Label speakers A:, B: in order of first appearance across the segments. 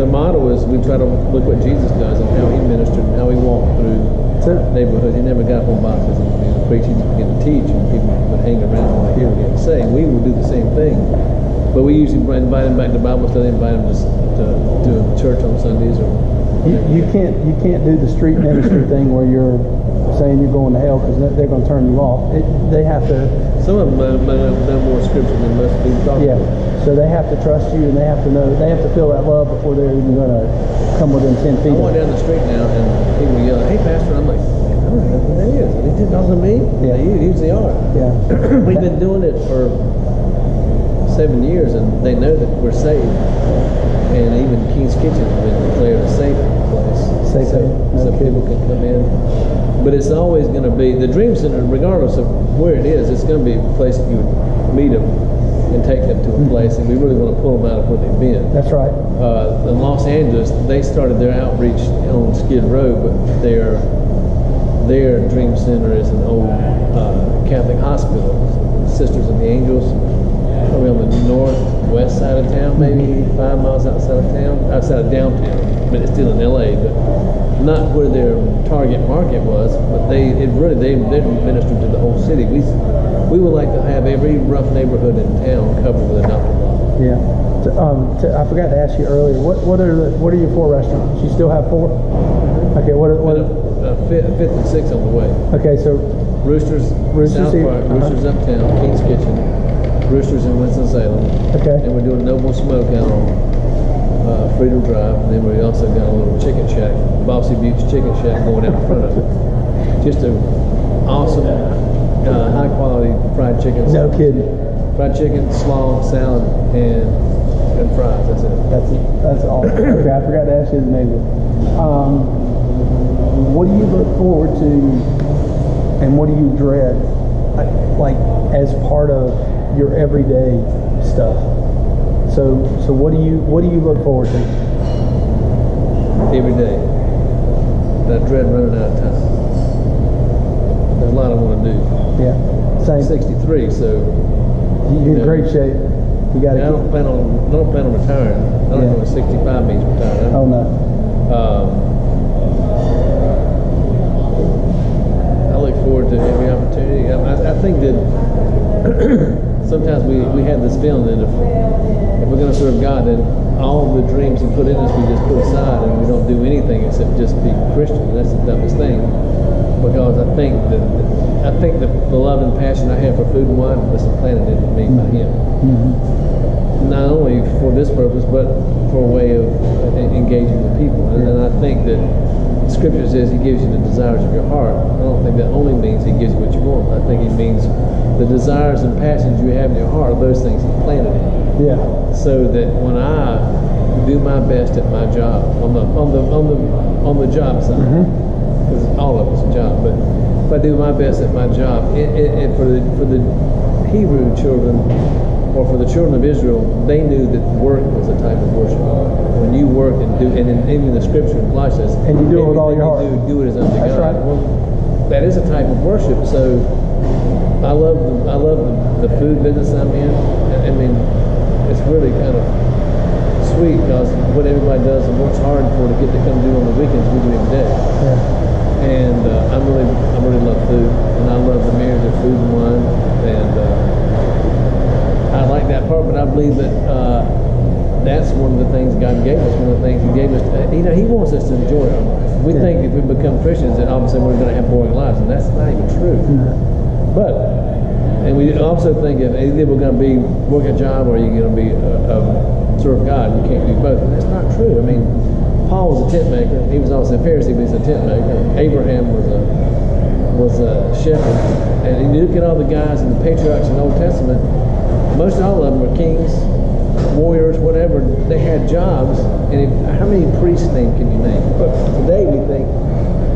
A: the motto is we try to look what Jesus does and how he ministered and how he walked through neighborhoods. He never got up on boxes and began to preach. He began to teach, and people would hang around and want to hear what he had to say. We would do the same thing, but we usually invite them back to Bible study, invite them to do church on Sundays. Or
B: you can't do the street ministry thing where you're saying you're going to hell because they're going to turn you off. They have to.
A: Some of them know more scripture than most people talk about.
B: So they have to trust you, and they have to know, they have to feel that love before they're even going to come within 10 feet.
A: I walk down the street now, and people yell, "Hey, Pastor!" And I'm like, "I don't know who that is. Are they talking to me?"
B: Yeah.
A: They usually are.
B: Yeah.
A: We've been doing it for 7 years, and they know that we're saved. And even King's Kitchen has been declared a safe place. So people can come in. But it's always going to be, the Dream Center, regardless of where it is, it's going to be a place that you would meet them and take them to a place, and we really want to pull them out of where they've been.
B: That's right.
A: In Los Angeles, they started their outreach on Skid Row, but their Dream Center is an old Catholic hospital, Sisters of the Angels, probably on the northwest side of town, maybe 5 miles outside of town, outside of downtown, but it's still in LA, but not where their target market was. But they ministered to the whole city. We would like to have every rough neighborhood in town covered with a doctor block.
B: Yeah. I forgot to ask you earlier. What are your 4 restaurants? You still have 4? Okay. What?
A: Fifth and sixth on the way.
B: Okay. So
A: Roosters South Park, Roosters Uptown, King's Kitchen, Roosters in Winston-Salem.
B: Okay.
A: And we're doing Noble Smoke out on Freedom Drive, and then we also got a little chicken shack, Bossy Buttes Chicken Shack, going out in front of it. Just an awesome, high quality fried chicken.
B: No kidding.
A: Fried chicken, slaw, salad, and fries. That's it.
B: That's all. Okay, I forgot to ask you the neighbor. What do you look forward to, and what do you dread, like as part of your everyday stuff? So what do you look forward to?
A: Every day. I dread running out of time. There's a lot I want to do.
B: Yeah. Same.
A: 63, so
B: you're in great shape. You got to.
A: I don't plan on retiring. I don't know what 65 means retiring.
B: Oh no.
A: I look forward to every opportunity. I think that sometimes we have this feeling that if we're going to serve God, then all the dreams He put in us we just put aside, and we don't do anything except just be Christian. And that's the dumbest thing, because I think that the love and passion I have for food and wine was implanted in me by Him. Mm-hmm. Not only for this purpose, but for a way of engaging with people. And I think that Scripture says He gives you the desires of your heart. I don't think that only means He gives you what you want. I think He means the desires and passions you have in your heart are those things He planted in you.
B: Yeah.
A: So that when I do my best at my job on the job side, because all of it's a job, but if I do my best at my job, for the Hebrew children, or for the children of Israel, they knew that work was a type of worship. When you work and do, and even the Scripture implies this,
B: and you do it with all your heart.
A: Do it as unto God.
B: That's right.
A: Well, that is a type of worship. So I love the food business I'm in. I mean, it's really kind of sweet because what everybody does and works hard for to get to come do on the weekends, we do every day. Yeah. And I really love food, and I love the marriage of food and wine, and I like that part. But I believe that that's one of the things God gave us. One of the things He gave us. He wants us to enjoy our life. We think if we become Christians that all of a sudden we're going to have boring lives, and that's not even true. And we also think if either we're going to be work a job or you're going to be serve God, you can't do both. And that's not true. I mean, Paul was a tent maker. He was also a Pharisee, but he's a tent maker. Abraham was a shepherd. And you look at all the guys in the patriarchs in the Old Testament, most all of them were kings, warriors, whatever. They had jobs. And how many priest names can you name? But today we think,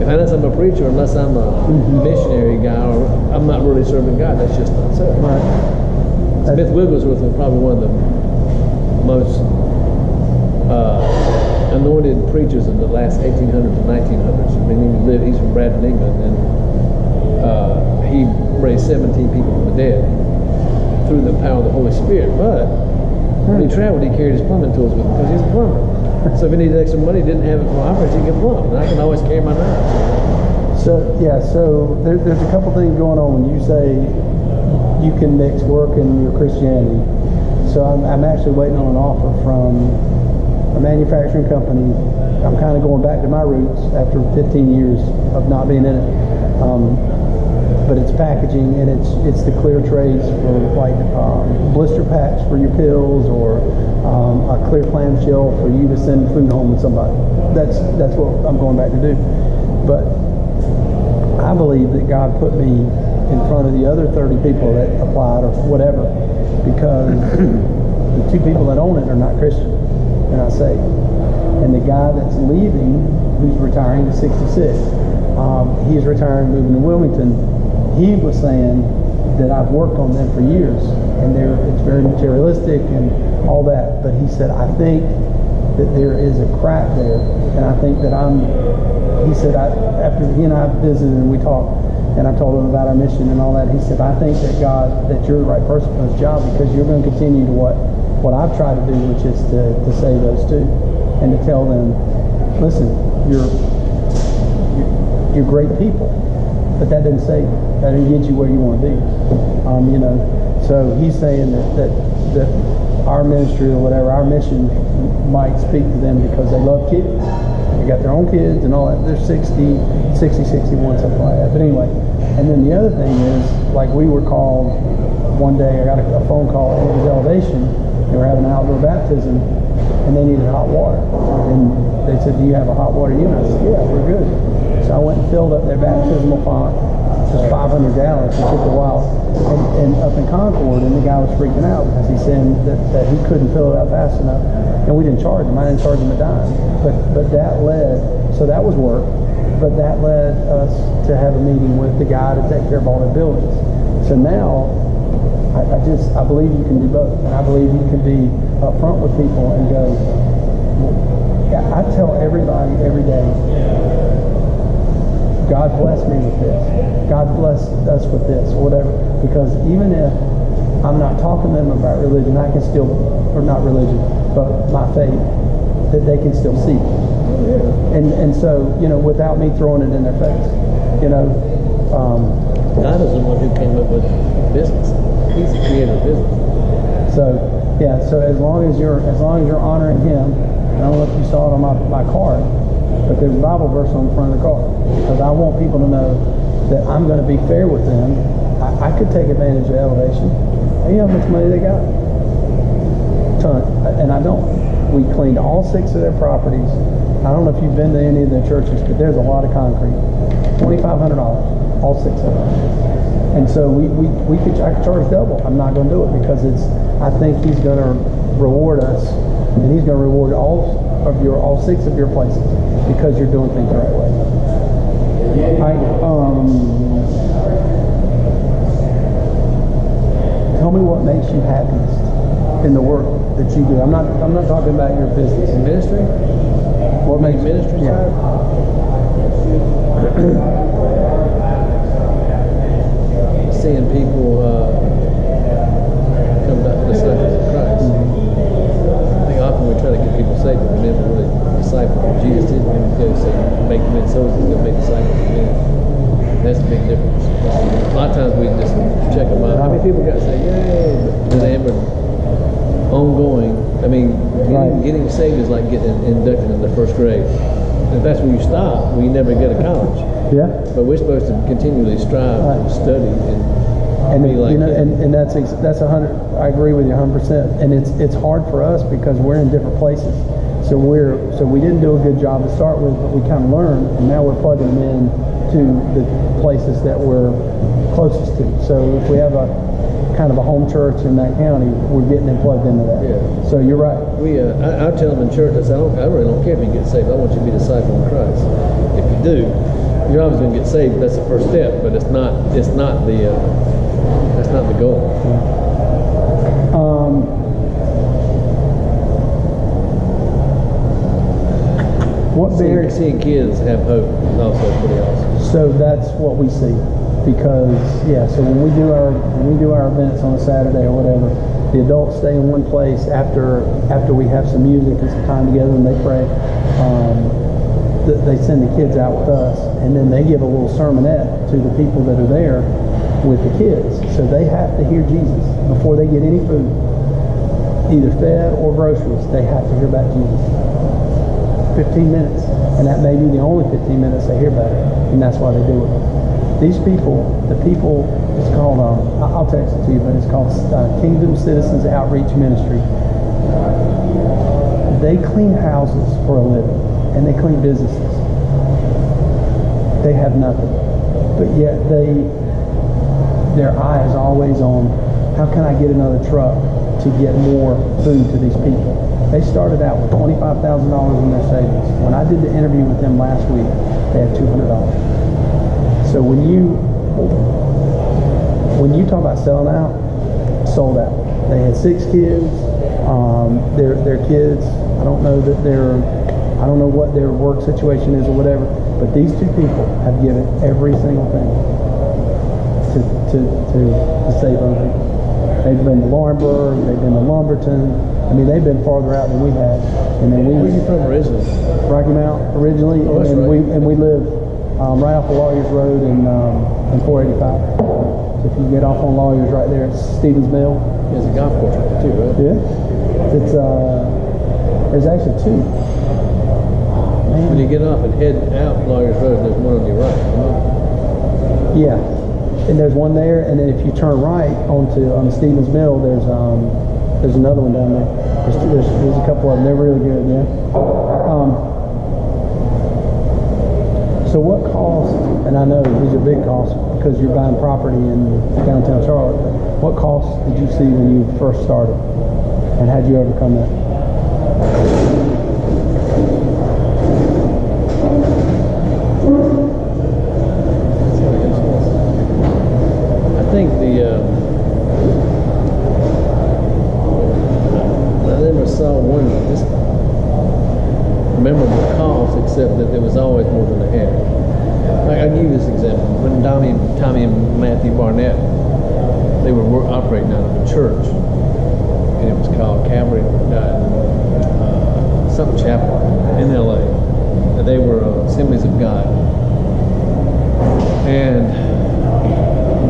A: unless I'm a preacher, unless I'm a missionary guy, or I'm not really serving God, that's just not so. Right. Smith Wigglesworth was probably one of the most anointed preachers in the last 1800s to 1900s. I mean, he's from Bradford, England, and he raised 17 people from the dead through the power of the Holy Spirit. But when he traveled, he carried his plumbing tools with him because he's a plumber. So if he needs extra money, didn't have it for operators, he can plumb. And I can always carry my knives.
B: So yeah, so there's a couple things going on when you say you can mix work and your Christianity. So I'm actually waiting on an offer from a manufacturing company. I'm kind of going back to my roots after 15 years of not being in it. But it's packaging, and it's the clear trays for like blister packs for your pills, or a clear clamshell for you to send food home with somebody. That's what I'm going back to do. But I believe that God put me in front of the other 30 people that applied or whatever, because the 2 people that own it are not Christian, they're not saved. And the guy that's leaving, who's retiring, is 66. He's retiring, moving to Wilmington. He was saying that I've worked on them for years, and it's very materialistic and all that. But he said, I think that there is a crack there, and I think that he said, after he and I visited and we talked, and I told him about our mission and all that, he said, I think that that you're the right person for this job, because you're going to continue to what I've tried to do, which is to save those 2, and to tell them, listen, you're great people, but that didn't save you. That didn't get you where you want to be. So he's saying that our ministry or whatever, our mission might speak to them because they love kids. They got their own kids and all that. They're 60, 61, something like that. But anyway, and then the other thing is, like, we were called one day, I got a phone call at His Elevation. They were having an outdoor baptism, and they needed hot water. And they said, do you have a hot water unit? I said, yeah, we're good. So I went and filled up their baptismal font, just 500 gallons. It took a while. And up in Concord, and the guy was freaking out because he said that he couldn't fill it up fast enough. And we didn't charge him. I didn't charge him a dime. But that led, so that was work, but that led us to have a meeting with the guy to take care of all their buildings. So now, I believe you can do both. And I believe you can be upfront with people and go, I tell everybody every day, God bless me with this. God bless us with this, or whatever. Because even if I'm not talking to them about religion, I can still, or not religion, but my faith, that they can still see.
A: Yeah.
B: And so, without me throwing it in their face,
A: God is the one who came up with business. He's the creator of business.
B: So, yeah. So as long as you're honoring Him, I don't know if you saw it on my card, but there's a Bible verse on the front of the car, because I want people to know that I'm going to be fair with them. I could take advantage of Elevation. You know how much money they got? Ton. And I don't. We cleaned all 6 of their properties. I don't know if you've been to any of their churches, but there's a lot of concrete. $2,500, all 6 of them. And so I could charge double. I'm not going to do it because I think He's going to reward us, and He's going to reward all 6 of your places, because you're doing things the right way. Tell me what makes you happiest in the work that you do. I'm not talking about your business.
A: In ministry?
B: What makes
A: ministry?
B: Yeah.
A: Seeing people come back to the disciples of Christ. I think often we try to get people saved, but we never really disciple. Jesus didn't go say, make men souls, He's going to make disciples of men. That's a big difference. A lot of times we just check them out. How many people got to say, yay, but they ever ongoing. I mean, getting saved is like getting inducted in the first grade. If that's where you stop, we never get to college.
B: Yeah.
A: But we're supposed to continually strive and study and be like
B: and that's 100. I agree with you 100%. And it's hard for us because we're in different places. So we didn't do a good job to start with, but we kind of learned, and now we're plugging them in to the places that we're closest to. So if we have a kind of a home church in that county, we're getting them plugged into that.
A: Yeah.
B: So you're right.
A: I tell them in church, I really don't care if you get saved. I want you to be a disciple of Christ. If you do, you're always going to get saved. That's the first step, but that's not the goal.
B: Yeah.
A: Seeing kids have hope is also pretty awesome.
B: So that's what we see, because so when we do our events on a Saturday or whatever, The adults stay in one place after we have some music and some time together and they pray. They send the kids out with us, and then they give a little sermonette to the people that are there with the kids. So they have to hear Jesus before they get any food, either fed or groceries. They have to hear about Jesus. 15 minutes, and that may be the only 15 minutes they hear about it, and that's why they do it. These people, it's called, I'll text it to you, but it's called Kingdom Citizens Outreach Ministry. They clean houses for a living, and they clean businesses. They have nothing, but yet their eye is always on, how can I get another truck to get more food to these people? They started out with $25,000 in their savings. When I did the interview with them last week, they had $200. So when you talk about selling out, sold out. They had 6 kids. Their kids, I don't know what their work situation is or whatever, but these 2 people have given every single thing to save other people. They've been to Lawrenceburg, they've been to Lumberton. I mean, they've been farther out than we have. And then
A: where are you from originally?
B: Rocky Mount originally,
A: oh,
B: and we live right off of Lawyers Road in 485. So if you get off on Lawyers right there, it's Stevens Mill.
A: There's a golf course right there too, right?
B: Yeah. It's there's actually 2. Man.
A: When you get off and head out Lawyers Road, there's one on your right.
B: Yeah, and there's one there, and then if you turn right on Stevens Mill, there's another one down there. There's a couple of them. They're really good, yeah. So what cost, and I know these are big costs because you're buying property in downtown Charlotte, what costs did you see when you first started? And how'd you overcome that?
A: I think I never saw one just memorable cost, except that there was always more than they had. I'll give you this example. When Tommy and Matthew Barnett, they were operating out of a church, and it was called Calvary something chapel in LA. And they were Assemblies of God, and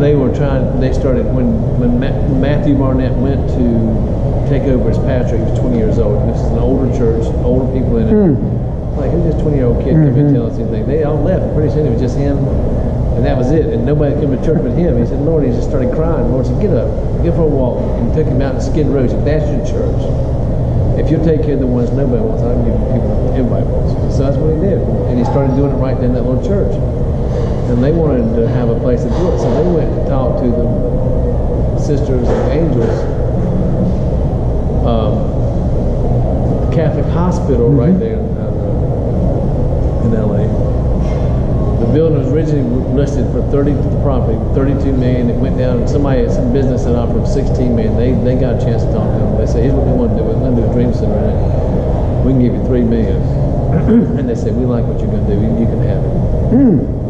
A: they started when Matthew Barnett went to take over as pastor. He was 20 years old. This is an older church, older people in it. Like, who's this 20-year-old kid come and tell us anything? They all left. Pretty soon it was just him, and that was it. And nobody came to church but him. He said, Lord, he just started crying. Lord said, get up, get for a walk. And took him out to Skid Row. He said, that's your church. If you'll take care of the ones nobody wants, I can give you people everybody wants. So that's what he did. And he started doing it right there in that little church. And they wanted to have a place to do it. So they went to talk to the Sisters of Angels, Catholic hospital right there in LA. The building was originally listed for the property, $32 million. It went down. Somebody at some business that offered $16 million. They got a chance to talk to them. They said, here's what we want to do. We're going to do a dream center in it. We can give you $3 million. And they said, we like what you're going to do. You can have it.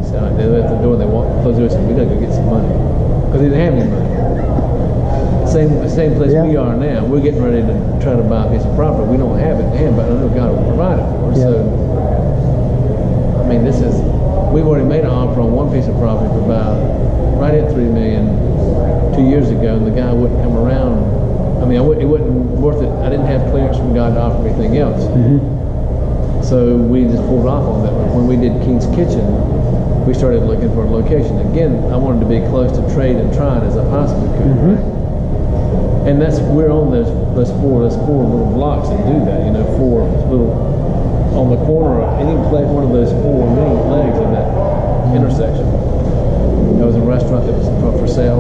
A: So they left the door. They closed the door and said, we got to go get some money, because they didn't have any money. Same place we are now. We're getting ready to try to buy a piece of property. We don't have it in hand, but I know God will provide it for us. So, I mean, we've already made an offer on one piece of property for about right at $3 million 2 years ago, and the guy wouldn't come around. I mean, it wasn't worth it. I didn't have clearance from God to offer me anything else. So we just pulled off on that one. When we did King's Kitchen, we started looking for a location. Again, I wanted to be close to Trade and Trine as I possibly could, right? And we're on those four little blocks that do that, 4 little, on the corner of any place, one of those 4 mini legs in that intersection. There was a restaurant that was for sale.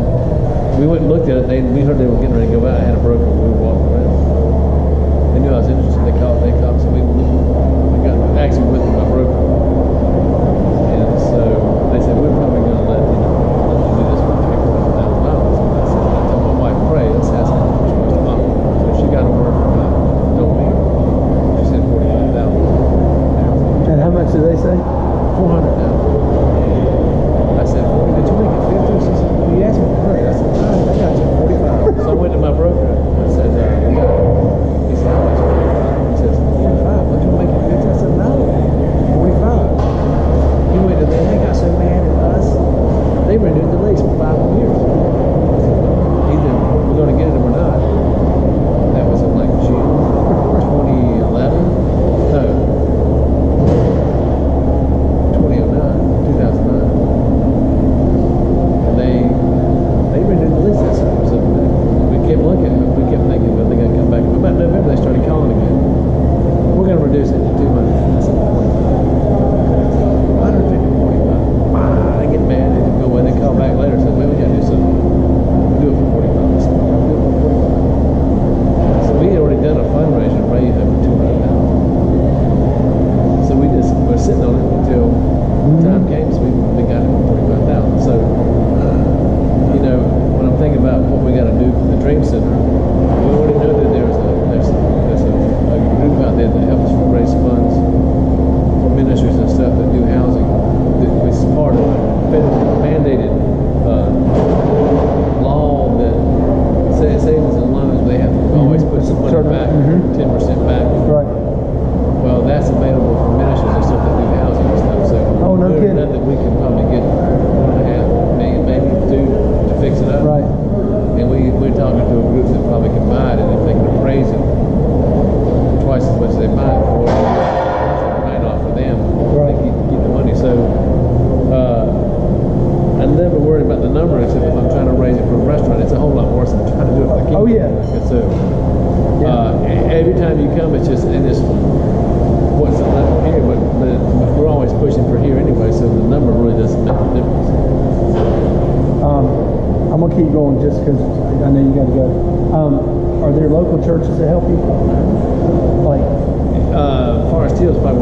A: We went and looked at it. We heard they were getting ready to go out. I had a broker. We were walking around. They knew I was interested. They called. So we got actually with my broker. And so they said, we're probably going to let you do this for $300,000. And I told my wife, pray, let's ask her what she wants to offer. So she got a word from God. Don't be. She said $45,000.
B: And how much did they say?
A: $400,000. I said, did you make it 50? She said, well, you asked me for 30. I said, I got you 45. So I went to my broker.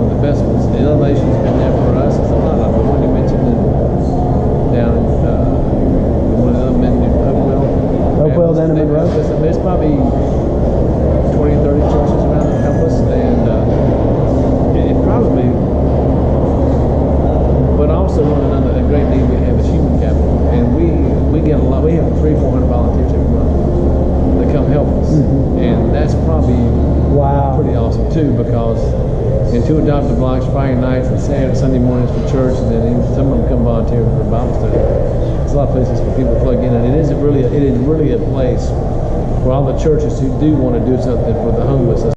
A: of the festivals. The Elevation's been there for us. It's a lot of the one you mentioned down one of them in Hopewell.
B: Hopewell down in Monroe?
A: There's probably 20, 30 churches around that help us, and it probably, but also another great need we have is human capital, and we get a lot. We have 300-400 volunteers every month that come help us, and that's probably pretty awesome too, because in 2 adoptive blocks, Friday nights and Sunday mornings for church, and then some of them come volunteer for Bible study. There's a lot of places for people to plug in, and it is really a place for all the churches who do want to do something for the homeless.